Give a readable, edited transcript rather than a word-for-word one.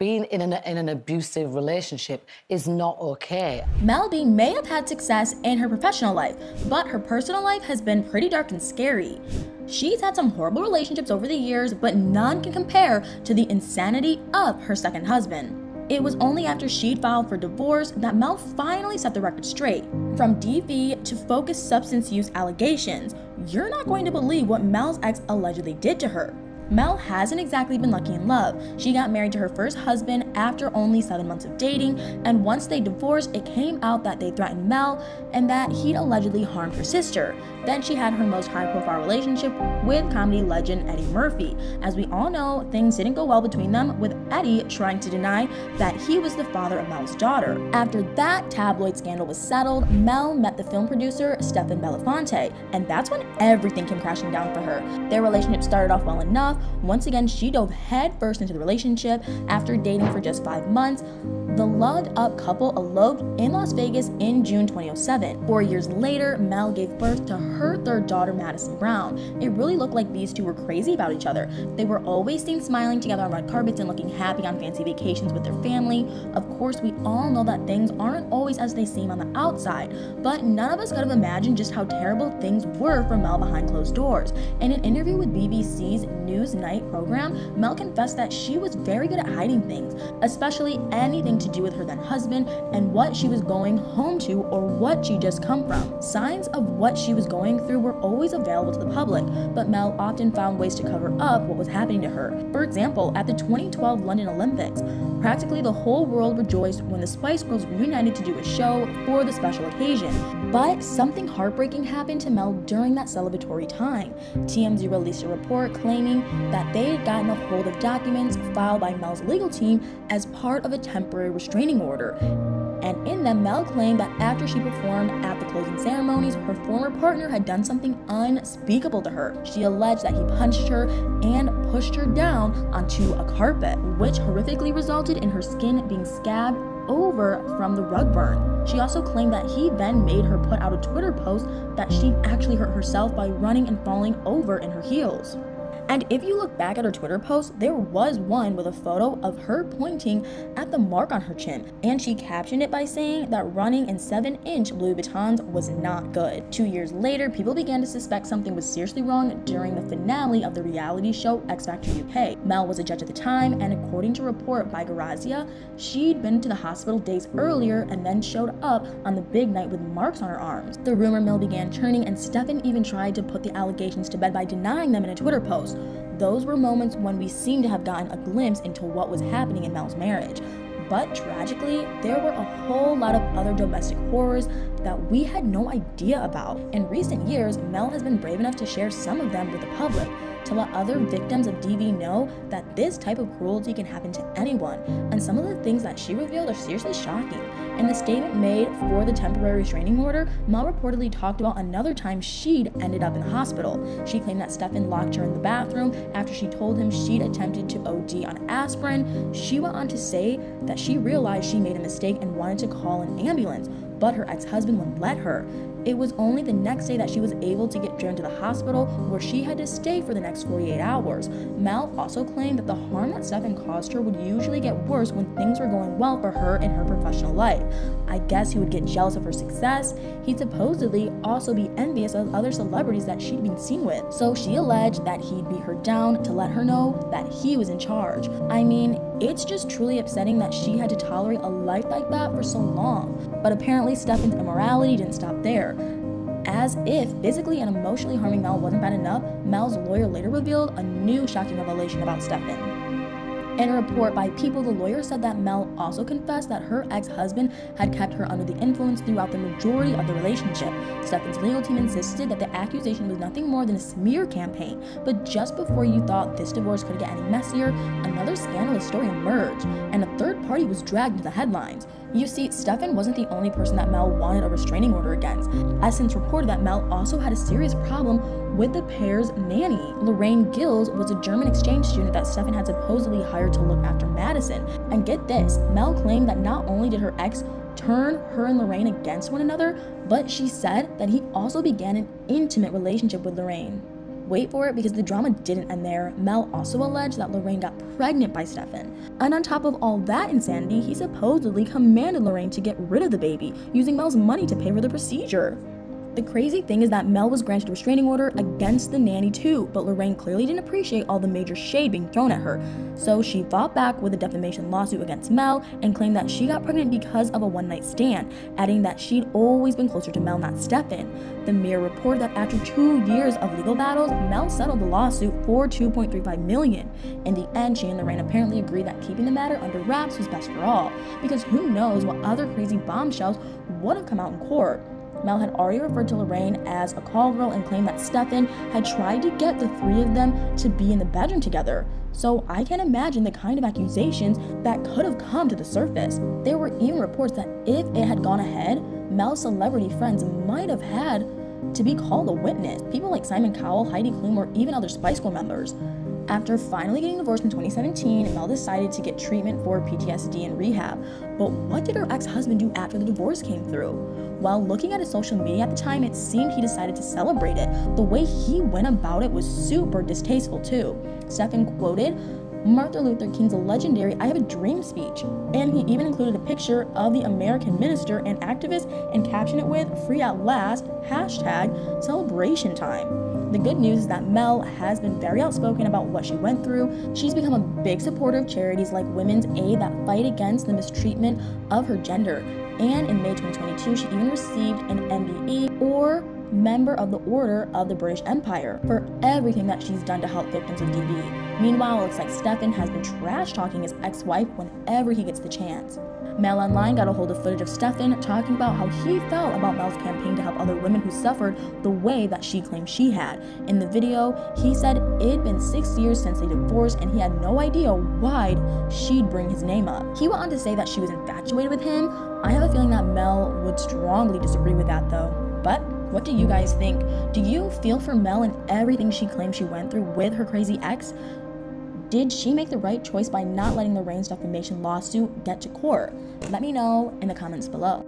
being in an abusive relationship is not okay. Mel B may have had success in her professional life, but her personal life has been pretty dark and scary. She's had some horrible relationships over the years, but none can compare to the insanity of her second husband. It was only after she'd filed for divorce that Mel finally set the record straight. From DV to focused substance use allegations, you're not going to believe what Mel's ex allegedly did to her. Mel hasn't exactly been lucky in love. She got married to her first husband after only 7 months of dating, and once they divorced, it came out that they threatened Mel and that he'd allegedly harmed her sister. Then she had her most high-profile relationship with comedy legend Eddie Murphy. As we all know, things didn't go well between them, with Eddie trying to deny that he was the father of Mel's daughter. After that tabloid scandal was settled, Mel met the film producer Stephen Belafonte, and that's when everything came crashing down for her. Their relationship started off well enough. Once again, she dove headfirst into the relationship. After dating for just 5 months, the loved-up couple eloped in Las Vegas in June 2007. 4 years later, Mel gave birth to her third daughter, Madison Brown. It really looked like these two were crazy about each other. They were always seen smiling together on red carpets and looking happy on fancy vacations with their family. Of course, we all know that things aren't always as they seem on the outside, but none of us could have imagined just how terrible things were for Mel behind closed doors. In an interview with BBC's Newsnight program, Mel confessed that she was very good at hiding things, especially anything to do with her then husband and what she was going home to or what she just come from. Signs of what she was going through were always available to the public, but Mel often found ways to cover up what was happening to her. For example, at the 2012 London Olympics, practically the whole world rejoiced when the Spice Girls reunited to do a show for the special occasion. But something heartbreaking happened to Mel during that celebratory time. TMZ released a report claiming that they had gotten a hold of documents filed by Mel's legal team as part of a temporary restraining order. And in them, Mel claimed that after she performed at the closing ceremonies, her former partner had done something unspeakable to her. She alleged that he punched her and pushed her down onto a carpet, which horrifically resulted in her skin being scabbed over from the rug burn. She also claimed that he then made her put out a Twitter post that she'd actually hurt herself by running and falling over in her heels. And if you look back at her Twitter post, there was one with a photo of her pointing at the mark on her chin, and she captioned it by saying that running in 7-inch Louis Vuittons was not good. 2 years later, people began to suspect something was seriously wrong during the finale of the reality show X Factor UK. Mel was a judge at the time, and according to a report by Garazia, she'd been to the hospital days earlier and then showed up on the big night with marks on her arms. The rumor mill began churning, and Stephen even tried to put the allegations to bed by denying them in a Twitter post. Those were moments when we seemed to have gotten a glimpse into what was happening in Mel's marriage. But tragically, there were a whole lot of other domestic horrors that we had no idea about. In recent years, Mel has been brave enough to share some of them with the public, to let other victims of DV know that this type of cruelty can happen to anyone, and some of the things that she revealed are seriously shocking. In the statement made for the temporary restraining order, Mel reportedly talked about another time she'd ended up in the hospital. She claimed that Stephen locked her in the bathroom after she told him she'd attempted to OD on aspirin. She went on to say that she realized she made a mistake and wanted to call an ambulance, but her ex-husband wouldn't let her. It was only the next day that she was able to get driven to the hospital, where she had to stay for the next 48 hours. Mel also claimed that the harm that Stephen caused her would usually get worse when things were going well for her in her professional life. I guess he would get jealous of her success. He'd supposedly also be envious of other celebrities that she'd been seen with. So she alleged that he'd beat her down to let her know that he was in charge. I mean, it's just truly upsetting that she had to tolerate a life like that for so long. But apparently Stephen's immorality didn't stop there. As if physically and emotionally harming Mel wasn't bad enough, Mel's lawyer later revealed a new shocking revelation about Stephen. In a report by People, the lawyer said that Mel also confessed that her ex-husband had kept her under the influence throughout the majority of the relationship. Stephen's legal team insisted that the accusation was nothing more than a smear campaign, but just before you thought this divorce could get any messier, another scandalous story emerged, and a third party was dragged into the headlines. You see, Stephen wasn't the only person that Mel wanted a restraining order against. Essence reported that Mel also had a serious problem with the pair's nanny. Lorraine Gills was a German exchange student that Stephen had supposedly hired to look after Madison. And get this, Mel claimed that not only did her ex turn her and Lorraine against one another, but she said that he also began an intimate relationship with Lorraine. wait for it, because the drama didn't end there. Mel also alleged that Lorraine got pregnant by Stefan. And on top of all that insanity, he supposedly commanded Lorraine to get rid of the baby, using Mel's money to pay for the procedure. The crazy thing is that Mel was granted a restraining order against the nanny too, but Lorraine clearly didn't appreciate all the major shade being thrown at her. So she fought back with a defamation lawsuit against Mel and claimed that she got pregnant because of a one-night stand, adding that she'd always been closer to Mel, not Stefan. The Mirror reported that after 2 years of legal battles, Mel settled the lawsuit for $2.35 million. In the end, she and Lorraine apparently agreed that keeping the matter under wraps was best for all, because who knows what other crazy bombshells would have come out in court. Mel had already referred to Lorraine as a call girl and claimed that Stefan had tried to get the three of them to be in the bedroom together. So I can't imagine the kind of accusations that could have come to the surface. There were even reports that if it had gone ahead, Mel's celebrity friends might have had to be called a witness. People like Simon Cowell, Heidi Klum, or even other Spice Girl members. After finally getting divorced in 2017, Mel decided to get treatment for PTSD and rehab. But what did her ex-husband do after the divorce came through? While looking at his social media at the time, it seemed he decided to celebrate it. The way he went about it was super distasteful too. Stefan quoted Martin Luther King's legendary "I Have a Dream" speech, and he even included a picture of the American minister and activist and captioned it with "Free at Last, #celebration time." The good news is that Mel has been very outspoken about what she went through. She's become a big supporter of charities like Women's Aid that fight against the mistreatment of her gender. And in May 2022, she even received an MBE, or Member of the Order of the British Empire, for everything that she's done to help victims of DV. Meanwhile, it looks like Stefan has been trash-talking his ex-wife whenever he gets the chance. Mail Online got a hold of footage of Stefan talking about how he felt about Mel's campaign to help other women who suffered the way that she claimed she had. In the video, he said it'd been 6 years since they divorced and he had no idea why she'd bring his name up. He went on to say that she was infatuated with him. I have a feeling that Mel would strongly disagree with that though. But what do you guys think? Do you feel for Mel and everything she claims she went through with her crazy ex? Did she make the right choice by not letting Lorraine's defamation lawsuit get to court? Let me know in the comments below.